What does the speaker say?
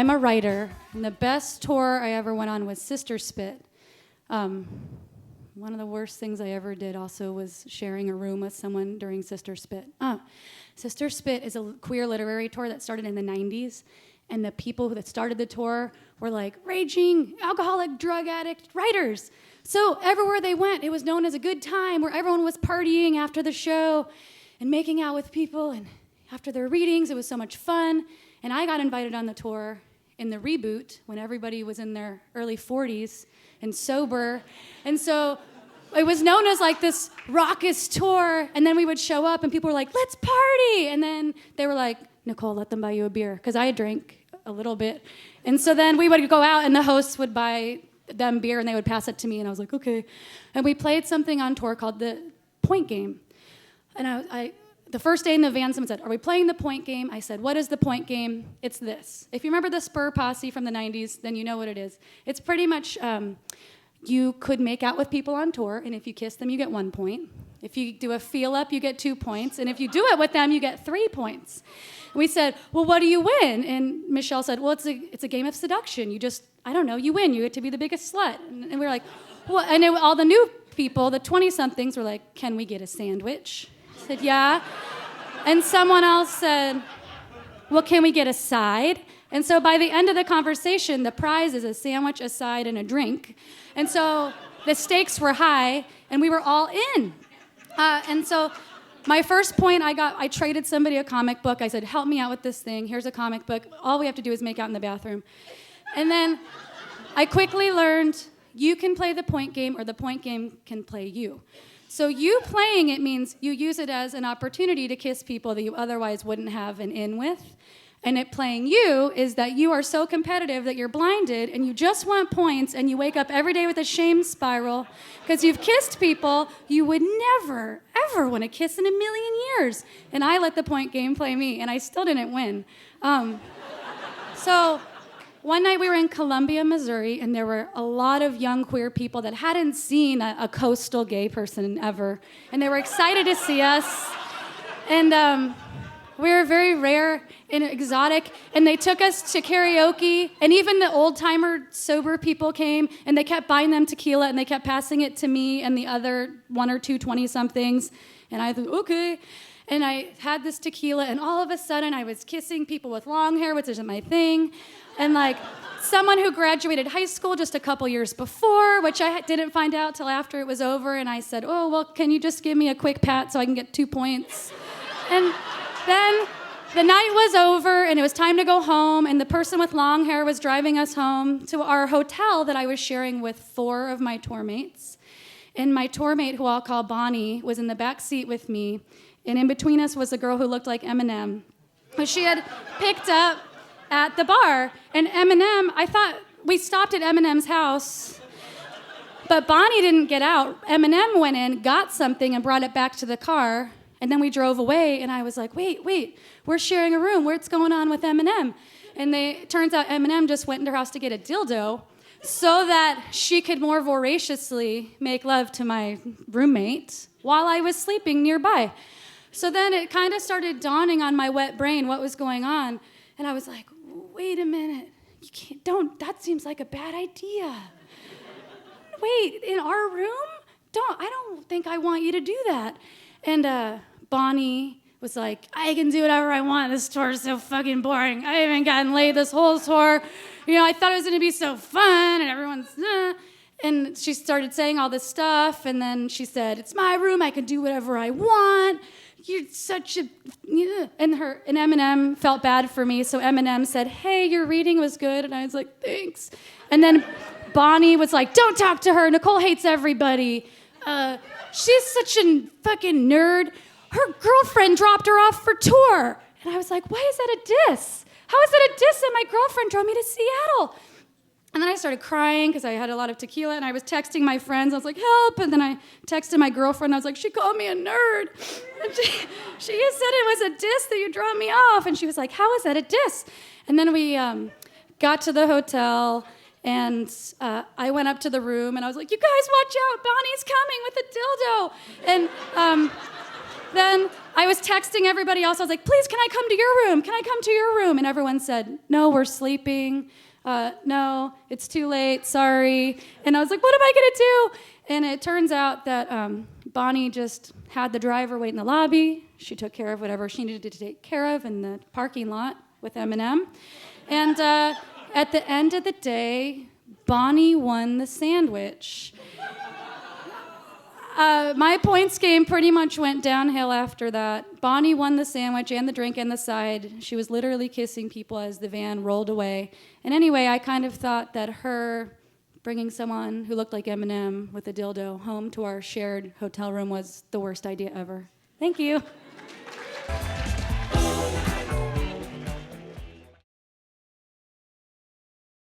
I'm a writer, and the best tour I ever went on was Sister Spit. One of the worst things I ever did also was sharing a room with someone during Sister Spit. Sister Spit is a queer literary tour that started in the 90s, and the people that started the tour were like raging, alcoholic, drug addict writers. So everywhere they went, it was known as a good time where everyone was partying after the show and making out with people, and after their readings, it was so much fun. And I got invited on the tour in the reboot when everybody was in their early 40s and sober. And so it was known as like this raucous tour, and then we would show up and people were like, let's party. And then they were like, Nicole, let them buy you a beer, because I drank a little bit. And so then we would go out and the hosts would buy them beer and they would pass it to me, and I was like, okay. And we played something on tour called the Point Game. And I the first day in the van, someone said, are we playing the Point Game? I said, what is the Point Game? It's this. If you remember the Spur Posse from the 90s, then you know what it is. It's pretty much, you could make out with people on tour, and if you kiss them, you get 1 point. If you do a feel up, you get 2 points. And if you do it with them, you get 3 points. And we said, well, what do you win? And Michelle said, well, it's a game of seduction. You just, I don't know, you win. You get to be the biggest slut. And we were like, well, and all the new people, the 20-somethings were like, can we get a sandwich? I said, yeah. And someone else said, well, can we get a side? And so by the end of the conversation, the prize is a sandwich, a side, and a drink. And so the stakes were high, and we were all in. And so my first point I traded somebody a comic book. I said, help me out with this thing. Here's a comic book. All we have to do is make out in the bathroom. And then I quickly learned you can play the Point Game, or the Point Game can play you. So you playing it means you use it as an opportunity to kiss people that you otherwise wouldn't have an in with. And it playing you is that you are so competitive that you're blinded and you just want points, and you wake up every day with a shame spiral because you've kissed people you would never, ever want to kiss in a million years. And I let the Point Game play me, and I still didn't win. So one night we were in Columbia, Missouri, and there were a lot of young queer people that hadn't seen a coastal gay person ever. And they were excited to see us. And we were very rare and exotic, and they took us to karaoke, and even the old-timer sober people came, and they kept buying them tequila, and they kept passing it to me and the other 1 or 2 20-somethings, and I thought, okay. And I had this tequila, and all of a sudden I was kissing people with long hair, which isn't my thing, and like someone who graduated high school just a couple years before, which I didn't find out till after it was over, and I said, oh, well, can you just give me a quick pat so I can get 2 points? And then the night was over, and it was time to go home, and the person with long hair was driving us home to our hotel that I was sharing with 4 of my tour mates. And my tour mate, who I'll call Bonnie, was in the back seat with me, and in between us was a girl who looked like Eminem, who she had picked up at the bar. And Eminem, I thought we stopped at Eminem's house, but Bonnie didn't get out. Eminem went in, got something, and brought it back to the car. And then we drove away, and I was like, wait, we're sharing a room. What's going on with Eminem? And turns out Eminem just went into her house to get a dildo so that she could more voraciously make love to my roommate while I was sleeping nearby. So then it kind of started dawning on my wet brain what was going on. And I was like, wait a minute. That seems like a bad idea. Wait, in our room? I don't think I want you to do that. And Bonnie was like, I can do whatever I want. This tour is so fucking boring. I haven't gotten laid this whole tour. I thought it was going to be so fun, and everyone's, And she started saying all this stuff, and then she said, it's my room. I can do whatever I want. You're such a... And Eminem felt bad for me, so Eminem said, hey, your reading was good. And I was like, thanks. And then Bonnie was like, don't talk to her. Nicole hates everybody. She's such a fucking nerd. Her girlfriend dropped her off for tour. And I was like, why is that a diss? How is that a diss that my girlfriend drove me to Seattle? And then I started crying because I had a lot of tequila, and I was texting my friends. I was like, help. And then I texted my girlfriend. I was like, she called me a nerd. And she said it was a diss that you dropped me off. And she was like, how is that a diss? And then we got to the hotel, and I went up to the room, and I was like, you guys watch out. Bonnie's coming with a dildo. And Then I was texting everybody else. I was like, please, can I come to your room? Can I come to your room? And everyone said, no, we're sleeping. No, it's too late, sorry. And I was like, what am I gonna do? And it turns out that Bonnie just had the driver wait in the lobby. She took care of whatever she needed to take care of in the parking lot with Eminem. And at the end of the day, Bonnie won the sandwich. My points game pretty much went downhill after that. Bonnie won the sandwich and the drink and the side. She was literally kissing people as the van rolled away. And anyway, I kind of thought that her bringing someone who looked like Eminem with a dildo home to our shared hotel room was the worst idea ever. Thank you.